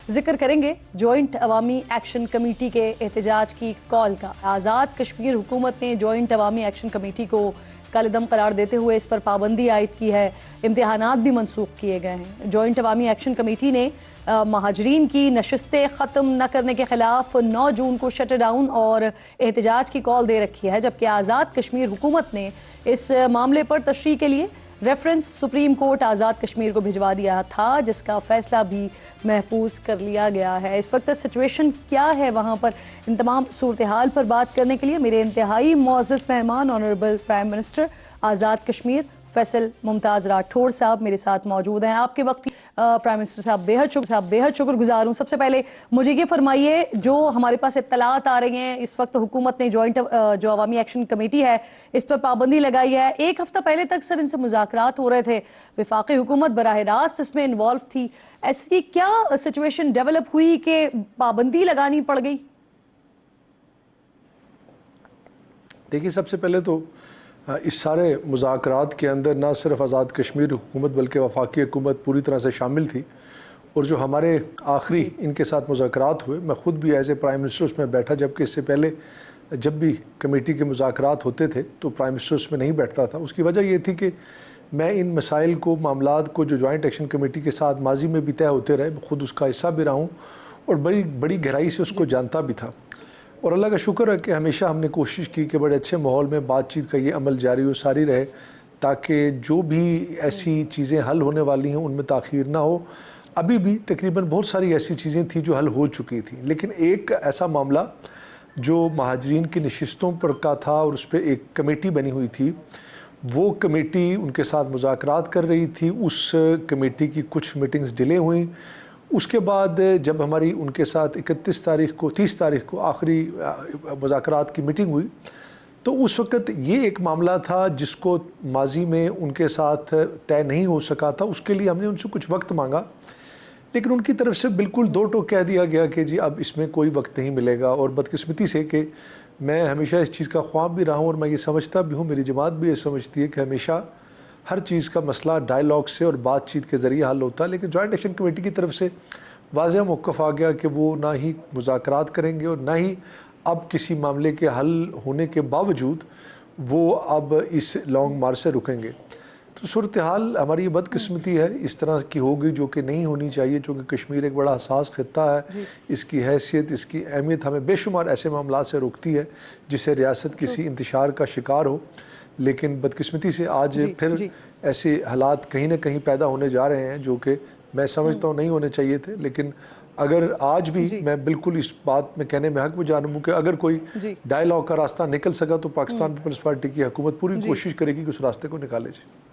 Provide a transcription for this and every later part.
ذکر کریں گے جوائنٹ عوامی ایکشن کمیٹی کے احتجاج کی کال کا۔ آزاد کشمیر حکومت نے جوائنٹ عوامی ایکشن کمیٹی کو کالعدم قرار دیتے ہوئے اس پر پابندی عائد کی ہے، امتحانات بھی منسوخ کیے گئے ہیں۔ جوائنٹ عوامی ایکشن کمیٹی نے مہاجرین کی نشستیں ختم نہ کرنے کے خلاف 9 جون کو شٹ ڈاؤن اور احتجاج کی کال دے رکھی ہے، جبکہ آزاد کشمیر حکومت نے اس معاملے پر تشریح کے لیے reference supreme court Azad Kashmir کو بھجوا دیا تھا، جس کا فیصلہ بھی محفوظ کر لیا گیا ہے۔ اس وقت سچویشن کیا ہے وہاں پر، ان تمام صورتحال پر بات کرنے کے لیے میرے انتہائی معزز مہمان honourable prime minister Azad Kashmir Faisal ممتاز راٹھور صاحب میرے ساتھ موجود ہیں۔ آپ کے وقت پرائم منسٹر صاحب بےحد شکر گزار ہوں۔ سب سے پہلے مجھے یہ فرمائیے، جو ہمارے پاس اطلاعات آ رہی ہیں اس وقت حکومت نے جوائنٹ جو عوامی ایکشن کمیٹی ہے اس پر پابندی لگائی ہے، ایک ہفتہ پہلے تک سر ان سے مذاکرات ہو رہے تھے، وفاقی حکومت براہ راست اس میں انوالو تھی، ایسی کیا سچویشن ڈیولپ ہوئی کہ پابندی لگانی پڑ گئی؟ دیکھیے، سب سے پہلے تو اس سارے مذاکرات کے اندر نہ صرف آزاد کشمیر حکومت بلکہ وفاقی حکومت پوری طرح سے شامل تھی، اور جو ہمارے آخری ان کے ساتھ مذاکرات ہوئے، میں خود بھی ایز اے پرائم منسٹر اس میں بیٹھا، جبکہ اس سے پہلے جب بھی کمیٹی کے مذاکرات ہوتے تھے تو پرائم منسٹر اس میں نہیں بیٹھتا تھا۔ اس کی وجہ یہ تھی کہ میں ان مسائل کو، معاملات کو جو جوائنٹ ایکشن کمیٹی کے ساتھ ماضی میں بھی طے ہوتے رہے، خود اس کا حصہ بھی رہا ہوں اور بڑی گہرائی سے اس کو جانتا بھی تھا، اور اللہ کا شکر ہے کہ ہمیشہ ہم نے کوشش کی کہ بڑے اچھے ماحول میں بات چیت کا یہ عمل جاری و ساری رہے، تاکہ جو بھی ایسی چیزیں حل ہونے والی ہیں ان میں تاخیر نہ ہو۔ ابھی بھی تقریباً بہت ساری ایسی چیزیں تھیں جو حل ہو چکی تھیں، لیکن ایک ایسا معاملہ جو مہاجرین کی نشستوں پر کا تھا اور اس پہ ایک کمیٹی بنی ہوئی تھی، وہ کمیٹی ان کے ساتھ مذاکرات کر رہی تھی، اس کمیٹی کی کچھ میٹنگز ڈیلے ہوئیں۔ اس کے بعد جب ہماری ان کے ساتھ 30 تاریخ کو آخری مذاکرات کی میٹنگ ہوئی، تو اس وقت یہ ایک معاملہ تھا جس کو ماضی میں ان کے ساتھ طے نہیں ہو سکا تھا، اس کے لیے ہم نے ان سے کچھ وقت مانگا، لیکن ان کی طرف سے بالکل دو ٹوک کہہ دیا گیا کہ جی اب اس میں کوئی وقت نہیں ملے گا۔ اور بدقسمتی سے کہ میں ہمیشہ اس چیز کا خواہ بھی رہا ہوں اور میں یہ سمجھتا بھی ہوں، میری جماعت بھی یہ سمجھتی ہے کہ ہمیشہ ہر چیز کا مسئلہ ڈائیلاگ سے اور بات چیت کے ذریعے حل ہوتا ہے، لیکن جوائنٹ ایکشن کمیٹی کی طرف سے واضح موقف آ گیا کہ وہ نہ ہی مذاکرات کریں گے اور نہ ہی اب کسی معاملے کے حل ہونے کے باوجود وہ اب اس لانگ مارچ سے رکیں گے۔ تو صورتحال ہماری یہ بدقسمتی ہے، اس طرح کی ہوگی جو کہ نہیں ہونی چاہیے، چونکہ کشمیر ایک بڑا حساس خطہ ہے، اس کی حیثیت، اس کی اہمیت ہمیں بے شمار ایسے معاملات سے روکتی ہے جسے ریاست کسی انتشار کا شکار ہو، لیکن بدقسمتی سے آج پھر ایسے حالات کہیں نہ کہیں پیدا ہونے جا رہے ہیں جو کہ میں سمجھتا ہوں نہیں ہونے چاہیے تھے، لیکن اگر آج بھی میں بالکل اس بات میں کہنے میں حق بھی جانوں ہوں کہ اگر کوئی ڈائیلاگ کا راستہ نکل سکا تو پاکستان پیپلز پارٹی کی حکومت پوری کوشش کرے گی کہ اس راستے کو نکالے جائے۔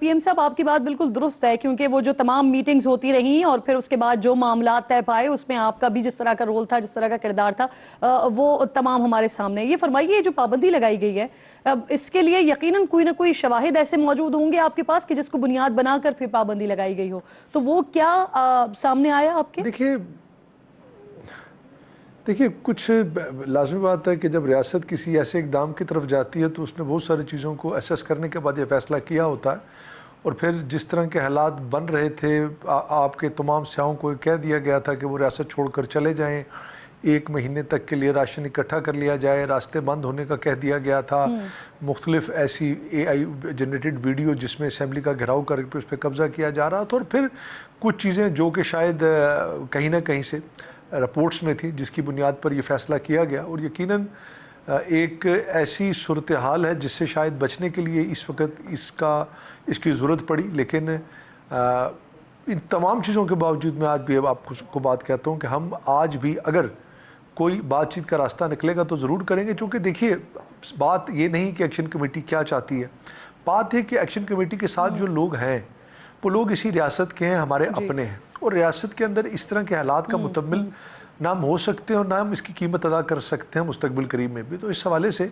پی ایم صاحب، آپ کی بات بالکل درست ہے، کیونکہ وہ جو تمام میٹنگز ہوتی رہیں اور پھر اس کے بعد جو معاملات طے پائے اس میں آپ کا بھی جس طرح کا رول تھا، جس طرح کا کردار تھا، وہ تمام ہمارے سامنے۔ یہ فرمائیے، جو پابندی لگائی گئی ہے اس کے لیے یقیناً کوئی نہ کوئی شواہد ایسے موجود ہوں گے آپ کے پاس کہ جس کو بنیاد بنا کر پھر پابندی لگائی گئی ہو، تو وہ کیا سامنے آیا آپ کے؟ دیکھیے کچھ لازمی بات ہے کہ جب ریاست کسی ایسے اقدام کی طرف جاتی ہے تو اس نے بہت ساری چیزوں کو اسیس کرنے کے بعد یہ فیصلہ کیا ہوتا ہے، اور پھر جس طرح کے حالات بن رہے تھے، آپ کے تمام سیاحوں کو کہہ دیا گیا تھا کہ وہ ریاست چھوڑ کر چلے جائیں، 1 مہینے تک کے لیے راشن اکٹھا کر لیا جائے، راستے بند ہونے کا کہہ دیا گیا تھا، مختلف ایسی AI جنریٹڈ ویڈیو جس میں اسمبلی کا گھیراؤ کر کے اس پہ قبضہ کیا جا رہا تھا، اور پھر کچھ چیزیں جو کہ شاید کہیں نہ کہیں سے رپورٹس میں تھی جس کی بنیاد پر یہ فیصلہ کیا گیا، اور یقیناً ایک ایسی صورتحال ہے جس سے شاید بچنے کے لیے اس وقت اس کی ضرورت پڑی، لیکن ان تمام چیزوں کے باوجود میں آج بھی آپ کو بات کہتا ہوں کہ ہم آج بھی اگر کوئی بات چیت کا راستہ نکلے گا تو ضرور کریں گے، چونکہ دیکھیے بات یہ نہیں کہ ایکشن کمیٹی کیا چاہتی ہے، بات ہے کہ ایکشن کمیٹی کے ساتھ جو لوگ ہیں وہ لوگ اسی ریاست کے ہیں، ہمارے اپنے ہیں، اور ریاست کے اندر اس طرح کے حالات کا متحمل نہ ہم ہو سکتے ہیں اور نہ ہم اس کی قیمت ادا کر سکتے ہیں مستقبل قریب میں بھی۔ تو اس حوالے سے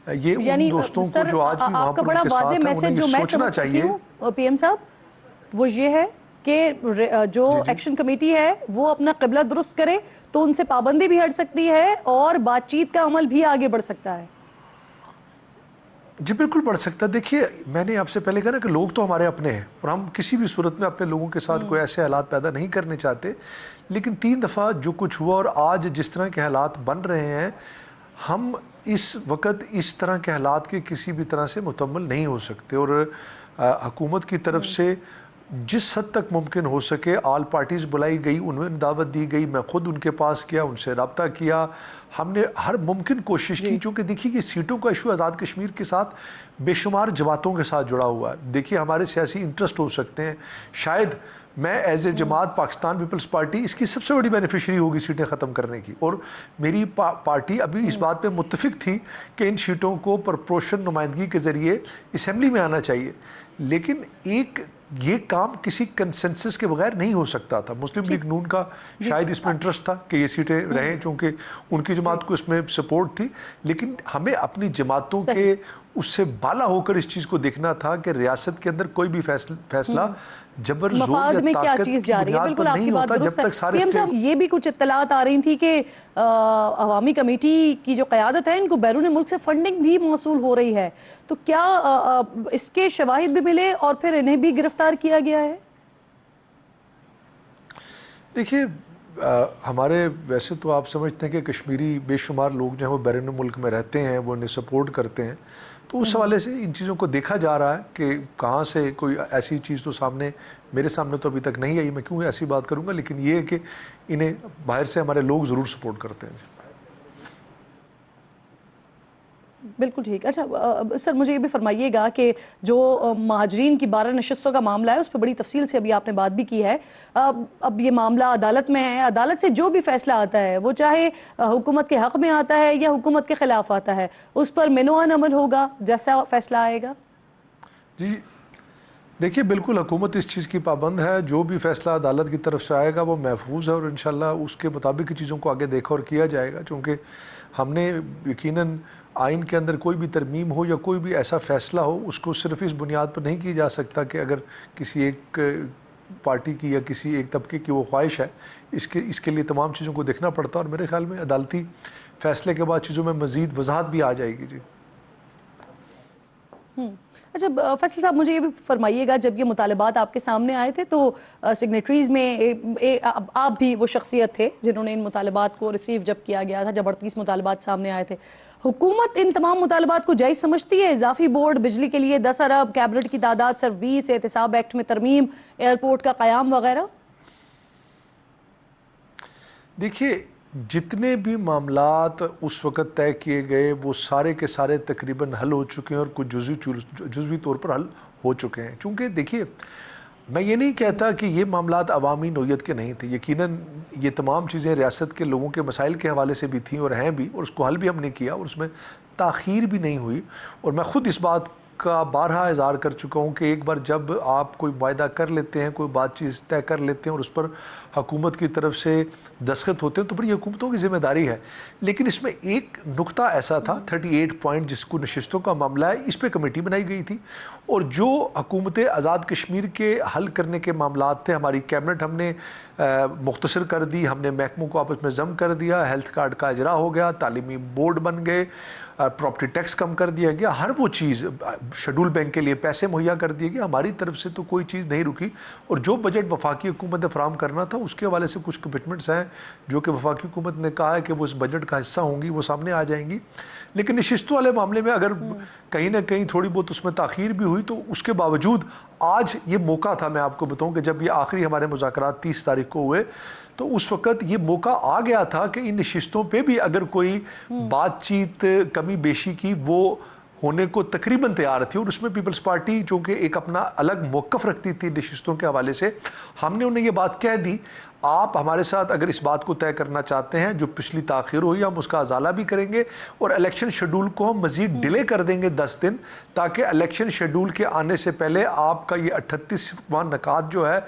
یہ ان دوستوں کو جو آج بھی وہاں پر ان کے ساتھ ہیں انہیں یہ سوچنا چاہیے۔ پی ایم صاحب، وہ یہ ہے کہ جو ایکشن کمیٹی ہے وہ اپنا قبلہ درست کرے تو ان سے پابندی بھی ہٹ سکتی ہے اور بات چیت کا عمل بھی آگے بڑھ سکتا ہے۔ جی بالکل بڑھ سکتا ہے. دیکھیے میں نے آپ سے پہلے کہا نا کہ لوگ تو ہمارے اپنے ہیں اور ہم کسی بھی صورت میں اپنے لوگوں کے ساتھ کوئی ایسے حالات پیدا نہیں کرنے چاہتے, لیکن 3 دفعہ جو کچھ ہوا اور آج جس طرح کے حالات بن رہے ہیں, ہم اس وقت اس طرح کے حالات کے کسی بھی طرح سے مکمل نہیں ہو سکتے. اور حکومت کی طرف سے جس حد تک ممکن ہو سکے آل پارٹیز بلائی گئی, انہیں دعوت دی گئی, میں خود ان کے پاس گیا, ان سے رابطہ کیا, ہم نے ہر ممکن کوشش کی. چونکہ دیکھیے کہ سیٹوں کا ایشو آزاد کشمیر کے ساتھ بے شمار جماعتوں کے ساتھ جڑا ہوا ہے. دیکھیے ہمارے سیاسی انٹرسٹ ہو سکتے ہیں, شاید میں ایز اے جماعت پاکستان پیپلز پارٹی اس کی سب سے بڑی بینیفیشری ہوگی سیٹیں ختم کرنے کی, اور میری پارٹی ابھی اس بات پہ متفق تھی کہ ان سیٹوں کو پرپورشن نمائندگی کے ذریعے اسمبلی میں آنا چاہیے. لیکن یہ کام کسی کنسنسس کے بغیر نہیں ہو سکتا تھا. مسلم لیگ نون کا شاید اس میں انٹرسٹ تھا کہ یہ سیٹیں رہیں, چونکہ ان کی جماعت کو اس میں سپورٹ تھی, لیکن ہمیں اپنی جماعتوں کے اس سے بالا ہو کر اس چیز کو دیکھنا تھا کہ ریاست کے اندر کوئی بھی فیصلہ جبر زور یا طاقت کی بنیاد پر نہیں ہوتا جب تک سارے یہ بھی کچھ اطلاعات آ رہی تھی کہ عوامی کمیٹی کی جو قیادت ہے ان کو بیرون ملک سے فنڈنگ بھی موصول ہو رہی ہے, تو کیا اس کے شواہد بھی ملے اور پھر انہیں بھی گرفتار کیا گیا ہے؟ دیکھیے ہمارے ویسے تو آپ سمجھتے ہیں کہ کشمیری بے شمار لوگ جو ہیں وہ بیرون ملک میں رہتے ہیں, وہ انہیں سپورٹ کرتے ہیں, تو اس حوالے سے ان چیزوں کو دیکھا جا رہا ہے کہ کہاں سے کوئی ایسی چیز تو میرے سامنے تو ابھی تک نہیں آئی, میں کیوں ایسی بات کروں گا, لیکن یہ ہے کہ انہیں باہر سے ہمارے لوگ ضرور سپورٹ کرتے ہیں. بالکل ٹھیک. اچھا سر مجھے یہ بھی فرمائیے گا کہ جو مہاجرین کی 12 نشستوں کا معاملہ ہے اس پہ بڑی تفصیل سے ابھی آپ نے بات بھی کی ہے, اب یہ معاملہ عدالت میں ہے, عدالت سے جو بھی فیصلہ آتا ہے وہ چاہے حکومت کے حق میں آتا ہے یا حکومت کے خلاف آتا ہے, اس پر مینوان عمل ہوگا جیسا فیصلہ آئے گا؟ جی دیکھیے بالکل حکومت اس چیز کی پابند ہے, جو بھی فیصلہ عدالت کی طرف سے آئے گا وہ محفوظ ہے اور انشاءاللہ اس کے مطابق چیزوں کو آگے دیکھا اور کیا جائے گا. چونکہ ہم نے یقیناً آئین کے اندر کوئی بھی ترمیم ہو یا کوئی بھی ایسا فیصلہ ہو اس کو صرف اس بنیاد پر نہیں کی جا سکتا کہ اگر کسی ایک پارٹی کی یا کسی ایک طبقے کی وہ خواہش ہے, اس کے لیے تمام چیزوں کو دیکھنا پڑتا, اور میرے خیال میں عدالتی فیصلے کے بعد چیزوں میں مزید وضاحت بھی آ جائے گی. جی اچھا فیصل صاحب مجھے یہ بھی فرمائیے گا, جب یہ مطالبات آپ کے سامنے آئے تھے تو سگنیٹریز میں آپ بھی وہ شخصیت تھے جنہوں نے ان مطالبات کو ریسیو جب کیا گیا تھا, جب 38 مطالبات سامنے آئے تھے, حکومت ان تمام مطالبات کو جائز سمجھتی ہے؟ اضافی بورڈ, بجلی کے لیے 10 ارب, کیبنٹ کی تعداد صرف 20, احتساب ایکٹ میں ترمیم, ایئرپورٹ کا قیام وغیرہ. دیکھیے جتنے بھی معاملات اس وقت طے کیے گئے وہ سارے کے سارے تقریباً حل ہو چکے ہیں اور کچھ جزوی طور پر حل ہو چکے ہیں. چونکہ دیکھیے میں یہ نہیں کہتا کہ یہ معاملات عوامی نوعیت کے نہیں تھے, یقیناً یہ تمام چیزیں ریاست کے لوگوں کے مسائل کے حوالے سے بھی تھیں اور ہیں بھی, اور اس کو حل بھی ہم نے کیا اور اس میں تاخیر بھی نہیں ہوئی. اور میں خود اس بات کا بارہا اظہار کر چکا ہوں کہ ایک بار جب آپ کوئی معاہدہ کر لیتے ہیں, کوئی بات چیز طے کر لیتے ہیں اور اس پر حکومت کی طرف سے دستخط ہوتے ہیں تو پھر یہ حکومتوں کی ذمہ داری ہے. لیکن اس میں ایک نقطہ ایسا تھا 38 پوائنٹ جس کو نشستوں کا معاملہ ہے, اس پہ کمیٹی بنائی گئی تھی, اور جو حکومت آزاد کشمیر کے حل کرنے کے معاملات تھے ہماری کیبنٹ ہم نے مختصر کر دی, ہم نے محکموں کو آپس میں ضم کر دیا, ہیلتھ کارڈ کا اجرا ہو گیا, تعلیمی بورڈ بن گئے, پراپرٹی ٹیکس کم کر دیا گیا, ہر وہ چیز, شیڈول بینک کے لیے پیسے مہیا کر دیے گئے. ہماری طرف سے تو کوئی چیز نہیں رکی, اور جو بجٹ وفاقی حکومت نے فراہم کرنا تھا اس کے حوالے سے کچھ کمٹمنٹس ہیں جو کہ وفاقی حکومت نے کہا ہے کہ وہ اس بجٹ کا حصہ ہوں گی, وہ سامنے آ جائیں گی. لیکن نشستوں والے معاملے میں اگر کہیں نہ کہیں تھوڑی بہت اس میں تاخیر بھی ہوئی تو اس کے باوجود آج یہ موقع تھا, میں آپ کو بتاؤں کہ جب یہ آخری ہمارے مذاکرات 30 تاریخ کو ہوئے تو اس وقت یہ موقع آ گیا تھا کہ ان نشستوں پہ بھی اگر کوئی بات چیت کمی بیشی کی وہ ہونے کو تقریباً تیار تھی, اور اس میں پیپلز پارٹی چونکہ ایک اپنا الگ موقف رکھتی تھی نشستوں کے حوالے سے, ہم نے انہیں یہ بات کہہ دی آپ ہمارے ساتھ اگر اس بات کو طے کرنا چاہتے ہیں جو پچھلی تاخیر ہوئی ہم اس کا ازالہ بھی کریں گے, اور الیکشن شیڈول کو ہم مزید ڈیلے کر دیں گے 10 دن, تاکہ الیکشن شیڈول کے آنے سے پہلے آپ کا یہ 38واں نکات جو ہے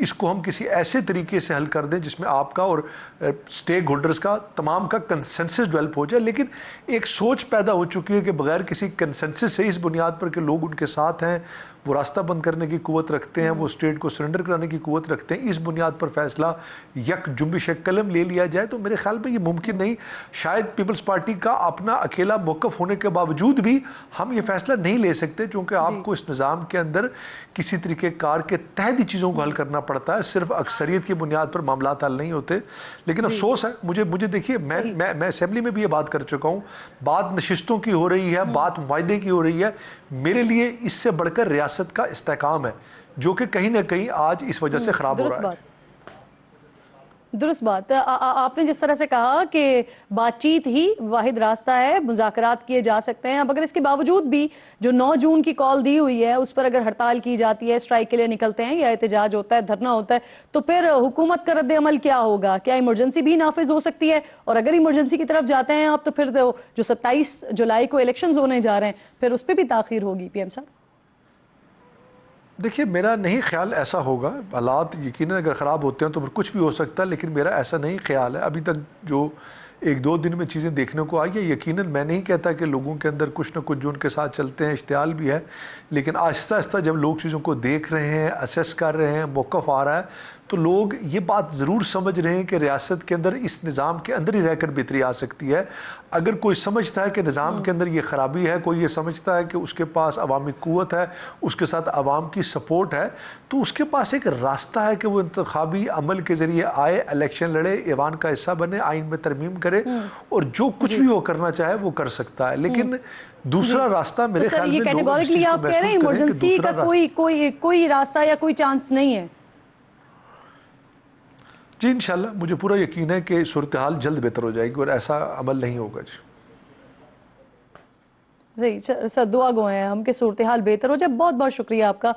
اس کو ہم کسی ایسے طریقے سے حل کر دیں جس میں آپ کا اور سٹیک ہولڈرز کا تمام کا کنسنسس ڈیولپ ہو جائے. لیکن ایک سوچ پیدا ہو چکی ہے کہ بغیر کسی کنسنسس سے اس بنیاد پر کہ لوگ ان کے ساتھ ہیں, وہ راستہ بند کرنے کی قوت رکھتے ہیں, وہ اسٹیٹ کو سرنڈر کرانے کی قوت رکھتے ہیں. اس بنیاد پر فیصلہ یک جنبش قلم لے لیا جائے تو میرے خیال میں یہ ممکن نہیں. شاید پیپلز پارٹی کا اپنا اکیلا موقف ہونے کے باوجود بھی ہم یہ فیصلہ نہیں لے سکتے, چونکہ آپ کو اس نظام کے اندر کسی طریقے کار کے تحتی چیزوں کو حل کرنا پڑتا ہے, صرف اکثریت کی بنیاد پر معاملات حل نہیں ہوتے. لیکن افسوس ہے مجھے دیکھیے, میں اسمبلی میں بھی یہ بات کر چکا ہوں, بات نشستوں کی ہو رہی ہے, بات معاہدے کی ہو رہی ہے. میرے لیے اس سے بڑھ کر ریاست کا استحکام ہے, جو کہ کہیں نہ کہیں آج اس وجہ سے خراب ہو رہا ہے. درست بات. آپ نے جس طرح سے کہا کہ بات چیت ہی واحد راستہ ہے, مذاکرات کیے جا سکتے ہیں. اب اگر اس کے باوجود بھی جو 9 جون کی کال دی ہوئی ہے اس پر اگر ہڑتال کی جاتی ہے, اسٹرائک کے لیے نکلتے ہیں یا احتجاج ہوتا ہے, دھرنا ہوتا ہے, تو پھر حکومت کا رد عمل کیا ہوگا؟ کیا ایمرجنسی بھی نافذ ہو سکتی ہے؟ اور اگر ایمرجنسی کی طرف جاتے ہیں آپ تو پھر جو 27 جولائی کو الیکشنز ہونے جا رہے ہیں پھر اس پہ بھی تاخیر ہوگی پی ایم صاحب؟ دیکھیے میرا نہیں خیال ایسا ہوگا. حالات یقیناً اگر خراب ہوتے ہیں تو پھر کچھ بھی ہو سکتا ہے, لیکن میرا ایسا نہیں خیال ہے. ابھی تک جو 1-2 دن میں چیزیں دیکھنے کو آئی ہے, یقیناً میں نہیں کہتا کہ لوگوں کے اندر کچھ نہ کچھ جو ان کے ساتھ چلتے ہیں اشتعال بھی ہے, لیکن آہستہ آہستہ جب لوگ چیزوں کو دیکھ رہے ہیں, اسیس کر رہے ہیں, موقف آ رہا ہے, تو لوگ یہ بات ضرور سمجھ رہے ہیں کہ ریاست کے اندر اس نظام کے اندر ہی رہ کر بہتری آ سکتی ہے. اگر کوئی سمجھتا ہے کہ نظام کے اندر یہ خرابی ہے, کوئی یہ سمجھتا ہے کہ اس کے پاس عوامی قوت ہے, اس کے ساتھ عوام کی سپورٹ ہے, تو اس کے پاس ایک راستہ ہے کہ وہ انتخابی عمل کے ذریعے آئے, الیکشن لڑے, ایوان کا حصہ بنے, آئین میں ترمیم کرے, اور جو کچھ بھی وہ کرنا چاہے وہ کر سکتا ہے. لیکن دوسرا راستہ میرے خیال میں یہ کیٹیگوریکلی آپ کہہ رہے ہیں ایمرجنسی کا کوئی راستہ یا کوئی چانس نہیں ہے؟ جی انشاءاللہ مجھے پورا یقین ہے کہ صورتحال جلد بہتر ہو جائے گی اور ایسا عمل نہیں ہوگا. جی سر, دعا گو ہیں ہم کہ صورتحال بہتر ہو جائے. بہت بہت شکریہ آپ کا.